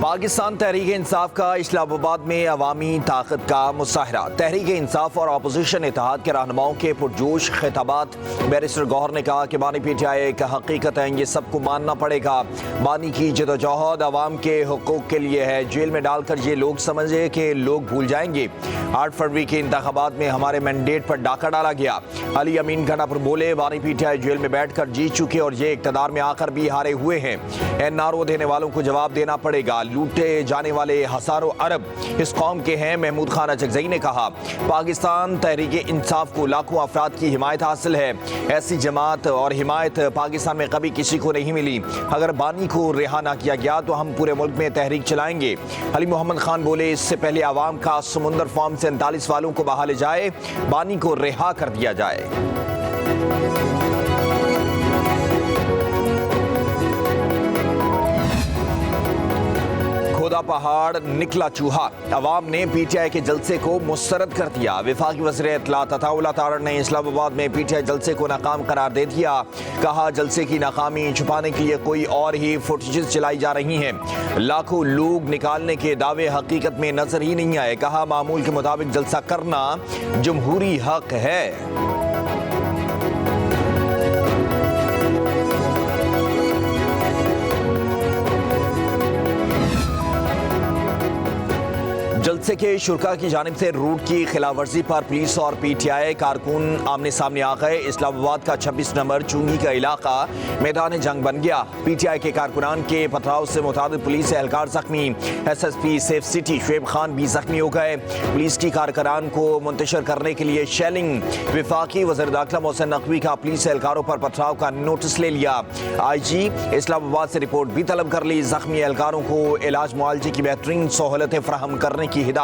पाकिस्तान तहरीक इंसाफ का इस्लामाबाद में अवामी ताकत का मुजाहरा। तहरीक इंसाफ और अपोजिशन इत्तेहाद के रहनुमाओं के पुरजोश खिताबात। बैरिस्टर गौहर ने कहा कि बानी PTI एक हकीकत है, ये सबको मानना पड़ेगा। बानी की जदोजहद अवाम के हुकूक के लिए है। जेल में डालकर ये लोग समझे कि लोग भूल जाएंगे। 8 फरवरी के इंतखाबात में हमारे मैंडेट पर डाका डाला गया। अली अमीन गंडापुर बोले, बानी PTI जेल में बैठ कर जीत चुके और ये इक़्तिदार में आकर भी हारे हुए हैं। NRO देने वालों को जवाब देना पड़ेगा। लूटे जाने वाले हजारों अरब इस कौम के हैं। महमूद खान अचकजई ने कहा, पाकिस्तान तहरीक इंसाफ को लाखों अफराद की हिमायत हासिल है। ऐसी जमात और हिमायत पाकिस्तान में कभी किसी को नहीं मिली। अगर बानी को रिहा ना किया गया तो हम पूरे मुल्क में तहरीक चलाएंगे। अली मोहम्मद खान बोले, इससे पहले आवाम का समुंदर फॉर्म से 39 वालों को बहाले जाए, बानी को रिहा कर दिया जाए। खोदा पहाड़ निकला चूहा। अवाम ने PTI के जलसे को मुस्तरद कर दिया। वफाकी वज़ीर इत्तलात अताउल्लाह तारड़ ने इस्लामाबाद में PTI जलसे को नाकाम करार दे दिया। कहा, जलसे की नाकामी छुपाने के लिए कोई और ही फुटेजेस चलाई जा रही हैं। लाखों लोग निकालने के दावे हकीकत में नजर ही नहीं आए। कहा, मामूल के मुताबिक जलसा करना जमहूरी हक है। जलसे के शुरका की जानिब से रूट की खिलाफ वर्जी पर पुलिस और PTI कारकुन आमने सामने आ गए। इस्लामाबाद का 26 नंबर चुंगी का इलाका मैदान जंग बन गया। PTI के कारकुनान के पथराव से मुताबिक पुलिस एहलकार जख्मी। SSP safe city Shoaib Khan भी जख्मी हो गए। पुलिस की कारकुनान को मुंतशिर करने के लिए शेलिंग। वफाकी वज़ीर दाखिला मोहसिन नकवी का पुलिस एहलकारों पर पथराव का नोटिस ले लिया। IG इस्लामाबाद से रिपोर्ट भी तलब कर ली। जख्मी एहलकारों को इलाज मुआलजे की बेहतरीन सहूलतें फराहम करने की हिदायत।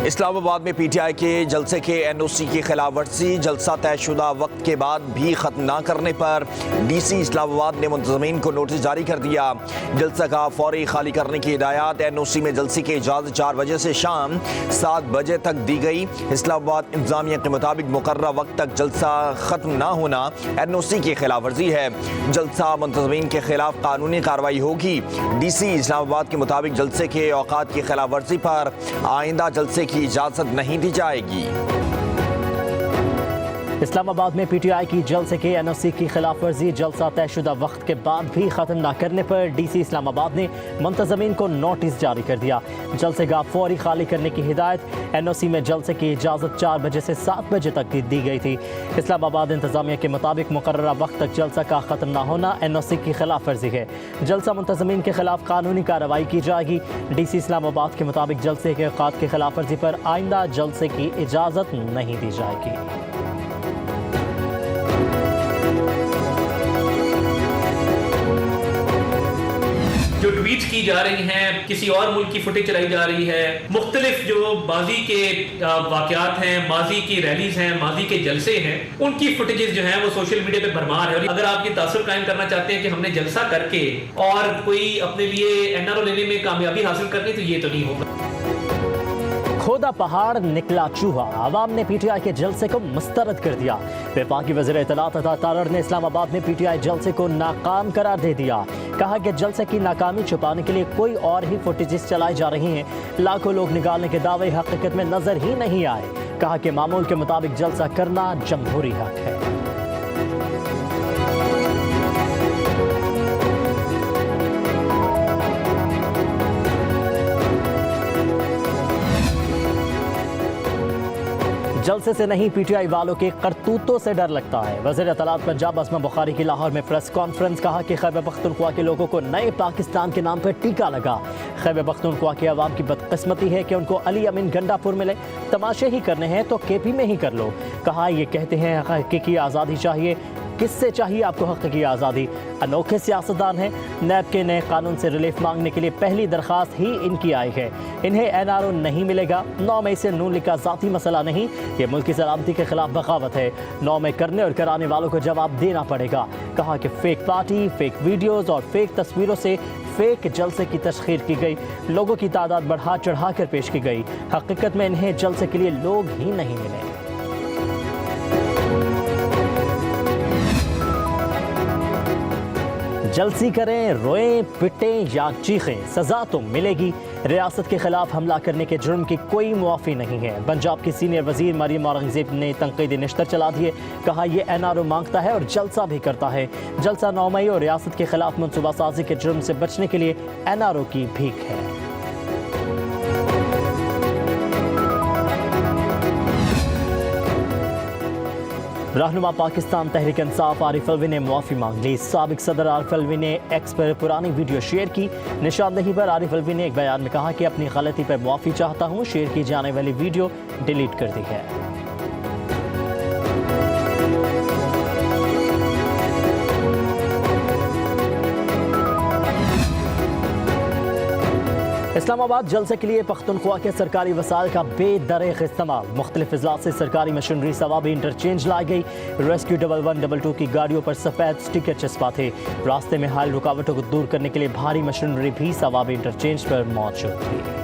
इस्लामाबाद में PTI के जलसे के NOC की खिलाफ वर्जी। जलसा तयशुदा वक्त के बाद भी खत्म न करने पर DC इस्लामाबाद ने मुंतज़मीन को नोटिस जारी कर दिया। जलसा का फौरी खाली करने की हिदायत। NOC में जलसे की इजाज़त 4 बजे से शाम 7 बजे तक दी गई। इस्लामाबाद इंतज़ामिया के मुताबिक मुकर्ररा वक्त तक जलसा खत्म न होना NOC की खिलाफ वर्जी है। जलसा मुंतज़मीन के खिलाफ कानूनी कार्रवाई होगी। DC इस्लामाबाद के मुताबिक जलसे के औकात की खिलाफ वर्जी पर आइंदा जलसे की इजाजत नहीं दी जाएगी। इस्लामाबाद में PTI की जलसे के NOC की खिलाफ वर्जी। जलसा तयशुदा वक्त के बाद भी खत्म न करने पर DC इस्लामाबाद ने मुंतज़मीन को नोटिस जारी कर दिया। जलसे का फौरी खाली करने की हिदायत। NOC में जलसे की इजाज़त 4 बजे से 7 बजे तक दी गई थी। इस्लामाबाद इंतज़ामिया के मुताबिक मुकर्ररा वक्त तक जलसा का ख़त्म न होना NOC की खिलाफ वर्जी है। जलसा मुंतज़मीन के खिलाफ कानूनी कार्रवाई की जाएगी। DC इस्लामाबाद के मुताबिक जलसे के औकात की खिलाफ वर्जी पर आइंदा जलसे की इजाज़त नहीं दी जाएगी। जो ट्वीट की जा रही हैं, किसी और मुल्क की फुटेज चलाई जा रही है, मुख्तलिफ जो माजी के वाक़यात हैं, माजी की रैलीज हैं, माजी के जलसे हैं, उनकी फुटेजेस जो हैं वो सोशल मीडिया पे भरमार है। और अगर आप ये तासुर कायम करना चाहते हैं कि हमने जलसा करके और कोई अपने लिए NRO लेने में कामयाबी हासिल करनी, तो ये तो नहीं होगा। खोदा पहाड़ निकला चूहा। आवाम ने PTI के जलसे को मुस्तरद कर दिया। वफाकी वज़ीर इत्तलात अताउल्लाह तारड़ ने इस्लामाबाद में PTI जलसे को नाकाम करार दे दिया। कहा कि जलसे की नाकामी छुपाने के लिए कोई और ही फुटेजेस चलाई जा रही हैं। लाखों लोग निकालने के दावे हकीकत में नजर ही नहीं आए। कहा कि मामूल के मुताबिक जलसा करना जमहूरी हक है। जलसे से नहीं, PTI वालों के करतूतों से डर लगता है। वज़ीर इत्तलात पंजाब असमा बुखारी की लाहौर में प्रेस कॉन्फ्रेंस। कहा कि खैबर पख्तूनख्वा के लोगों को नए पाकिस्तान के नाम पर टीका लगा। खैबर पख्तूनख्वा के अवाम की बदकिस्मती है कि उनको अली अमीन गंडापुर मिले। तमाशे ही करने हैं तो KP में ही कर लो। कहा, ये कहते हैं हकीकी आज़ादी चाहिए। किससे चाहिए आपको हकीकी आज़ादी? अनोखे सियासतदान हैं। नैब के नए कानून से रिलीफ मांगने के लिए पहली दरख्वास्त ही इनकी आई है। इन्हें NRO नहीं मिलेगा। 9 मई से नून लीग का ज़ाती मसला नहीं, ये मुल्की सलामती के खिलाफ बगावत है। 9 मई करने और कराने वालों को जवाब देना पड़ेगा। कहा कि फेक पार्टी, फेक वीडियोज़ और फेक तस्वीरों से फेक जलसे की तस्खीर की गई। लोगों की तादाद बढ़ा चढ़ा कर पेश की गई। हकीकत में इन्हें जलसे के लिए लोग ही नहीं मिले। जलसी करें, रोएं, पिटें या चीखें, सजा तो मिलेगी। रियासत के खिलाफ हमला करने के जुर्म की कोई मुआफ़ी नहीं है। पंजाब की सीनियर वजीर मरियम औरंगजेब ने तनकीदी निश्तर चला दिए। कहा यह NRO मांगता है और जलसा भी करता है। जलसा 9 मई और रियासत के खिलाफ मनसूबा साजी के जुर्म से बचने के लिए NRO की भीख है। रहनुमा पाकिस्तान तहरीक इंसाफ आरिफ अलवी ने मुआफ़ी मांग ली। साबिक सदर आरिफ अलवी ने एक्स पर पुरानी वीडियो शेयर की। निशानदही पर आरिफ अलवी ने एक बयान में कहा कि अपनी गलती पर मुआफ़ी चाहता हूँ। शेयर की जाने वाली वीडियो डिलीट कर दी है। इस्लामाबाद जलसे के लिए पख्तूनख्वा के सरकारी वसाइल का बेदरेख इस्तेमाल। मुख्तलिफ अजला से सरकारी मशीनरी सवाबी इंटरचेंज लाई गई। रेस्क्यू 1112 की गाड़ियों पर सफ़ेद स्टिकर चिपका थे। रास्ते में हाल रुकावटों को दूर करने के लिए भारी मशीनरी भी सवाबी इंटरचेंज पर मौजूद थी।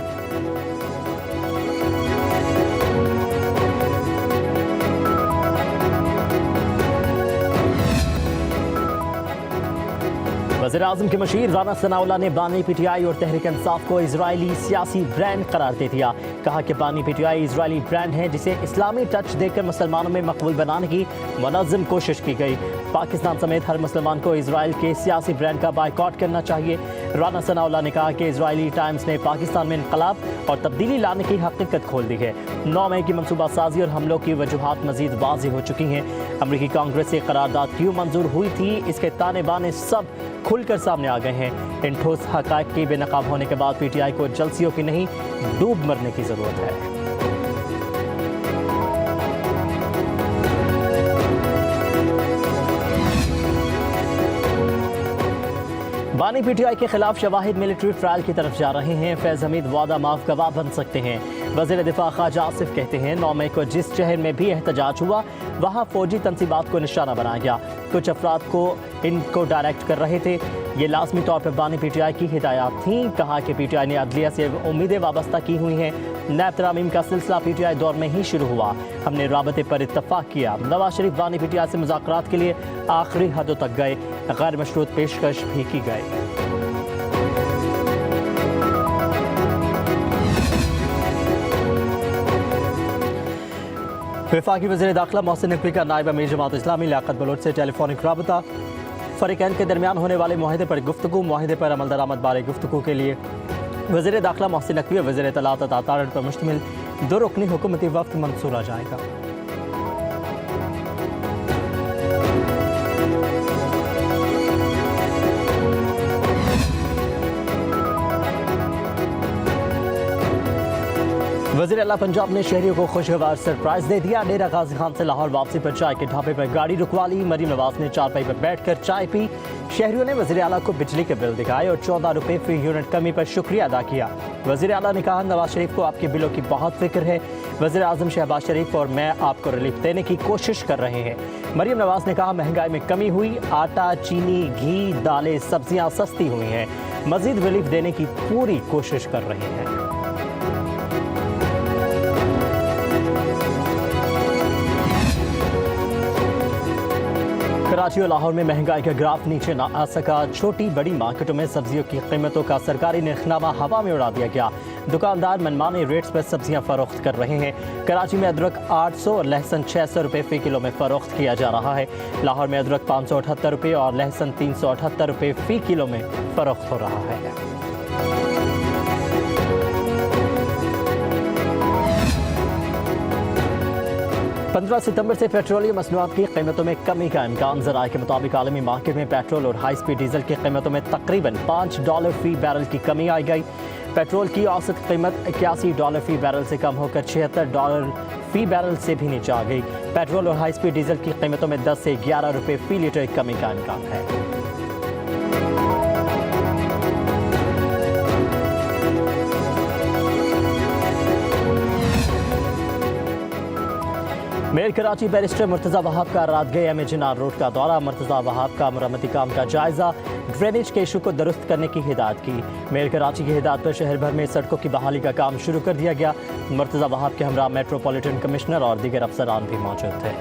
वज़ीर-ए-आज़म के मशीर राना सनाउल्लाह ने बानी PTI और तहरीक इंसाफ को इजरायली सियासी ब्रांड करार दे दिया। कहा कि बानी PTI इजरायली ब्रांड है जिसे इस्लामी टच देकर मुसलमानों में मकबूल बनाने की मुनज़्ज़म कोशिश की गई। पाकिस्तान समेत हर मुसलमान को इजराइल के सियासी ब्रांड का बायकॉट करना चाहिए। राना सनाउल्लाह ने कहा कि इजरायली टाइम्स ने पाकिस्तान में इनकलाब और तब्दीली लाने की हकीकत खोल दी है। 9 मई की मनसूबा साजी और हमलों की वजूहात मजीद वाज़ेह हो चुकी हैं। अमरीकी कांग्रेस से करारदाद क्यों मंजूर हुई थी, इसके ताने बाने सब खुलकर सामने आ गए हैं। इन ठोस हक़ाइक़ के बेनकाब होने के बाद PTI को जलसियों की नहीं, डूब मरने की ज़रूरत है। बानी PTI के खिलाफ शवाहिद मिलिट्री ट्रायल की तरफ जा रहे हैं। फैज़ हमीद वादा माफ गवाह बन सकते हैं। वज़ीर दिफा ख्वाजा आसिफ कहते हैं 9 मई को जिस शहर में भी एहतजाज हुआ वहाँ फौजी तंसीबात को निशाना बनाया गया। कुछ अफराद को इनको डायरेक्ट कर रहे थे। ये लाजमी तौर पर बानी PTI की हिदायत थी। कहा कि PTI ने अदलिया से उम्मीदें वाबस्ता की हुई हैं। नैब तरामीम का सिलसिला PTI दौर में ही शुरू हुआ। हमने राबते पर इत्तफाक किया। नवाज शरीफ बानी PTI से मुज़ाकरात के लिए आखिरी हदों तक गए। गैर मशरूत पेशकश भी की गई। वफाकी वज़ीर दाखिला मोहसिन नकवी का नायब अमीर जमात इस्लामी लियाकत बलोच से टेलीफोनिक राबता। फ़रीक़ैन के दरमियान होने वाले मुआहदे पर गुफ्तगू, मुआहदे पर अमल दरामद बारे गुफ्तगू के लिए वज़ीर दाखिला मोहसिन नकवी और वज़ीर इत्तलात अतारत पर मुश्तमिल 2 रुकनी हुकूमती वफ़द मंसूरा जाएगा। वज़ीर आला पंजाब ने शहरियों को खुशगवार सरप्राइज दे दिया। डेरा गाजी खान से लाहौर वापसी पर चाय के ढाबे पर गाड़ी रुकवा ली। मरीम नवाज ने चारपाई पर बैठकर चाय पी। शहरियों ने वज़ीर आला को बिजली के बिल दिखाए और 14 रुपये फी यूनिट कमी पर शुक्रिया अदा किया। वज़ीर आला ने कहा नवाज शरीफ को आपके बिलों की बहुत फिक्र है। वज़ीर आज़म शहबाज शरीफ और मैं आपको रिलीफ देने की कोशिश कर रहे हैं। मरीम नवाज ने कहा महंगाई में कमी हुई, आटा, चीनी, घी, दालें, सब्जियाँ सस्ती हुई हैं। मज़ीद रिलीफ देने की पूरी कोशिश कर रहे हैं। कराची और लाहौर में महंगाई का ग्राफ नीचे न आ सका। छोटी बड़ी मार्केटों में सब्जियों की कीमतों का सरकारी निर्खनामा हवा में उड़ा दिया गया। दुकानदार मनमाने रेट्स पर सब्जियां फरोख्त कर रहे हैं। कराची में अदरक 800 और लहसुन 600 रुपये फ़ी किलो में फ़रोख्त किया जा रहा है। लाहौर में अदरक 578 रुपये और लहसुन 378 रुपये फ़ी किलो में फ़रोख्त हो रहा है। 15 सितंबर से पेट्रोलियम मसनूआत की कीमतों में कमी का इम्कान। ज़राए के मुताबिक आलमी मार्केट में पेट्रोल और हाई स्पीड डीजल की कीमतों में तकरीबन $5 फ़ी बैरल की कमी आई गई। पेट्रोल की औसत कीमत $81 फ़ी बैरल से कम होकर $76 फ़ी बैरल से भी नीचे आ गई। पेट्रोल और हाई स्पीड डीजल की कीमतों में 10 से 11 रुपये फ़ी लीटर कमी का इम्कान है। मेयर कराची बैरिस्टर मुर्तज़ा वहाब का रातगए एम जिनार रोड का दौरा। मुर्तज़ा वहाब का मरम्मती काम का जायजा, ड्रेनेज के इशू को दुरुस्त करने की हिदायत की। मेयर कराची की हिदायत पर शहर भर में सड़कों की बहाली का काम शुरू कर दिया गया। मुर्तज़ा वहाब के हमरा मेट्रोपॉलिटन कमिश्नर और दीगर अफसरान भी मौजूद थे।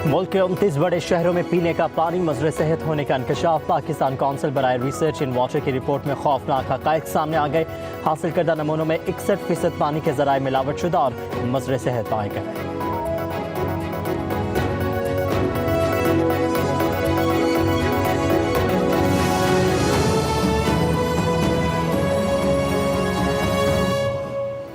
मुल्क के 29 बड़े शहरों में पीने का पानी मज़र सेहत होने का इंकशाफ। पाकिस्तान काउंसिल बराए रिसर्च इन वाटर की रिपोर्ट में खौफनाक हक़ाइक़ सामने आ गए। हासिल करदा नमूनों में 61% पानी के ज़राए मिलावट शुदा और मज़र सेहत पाए गए।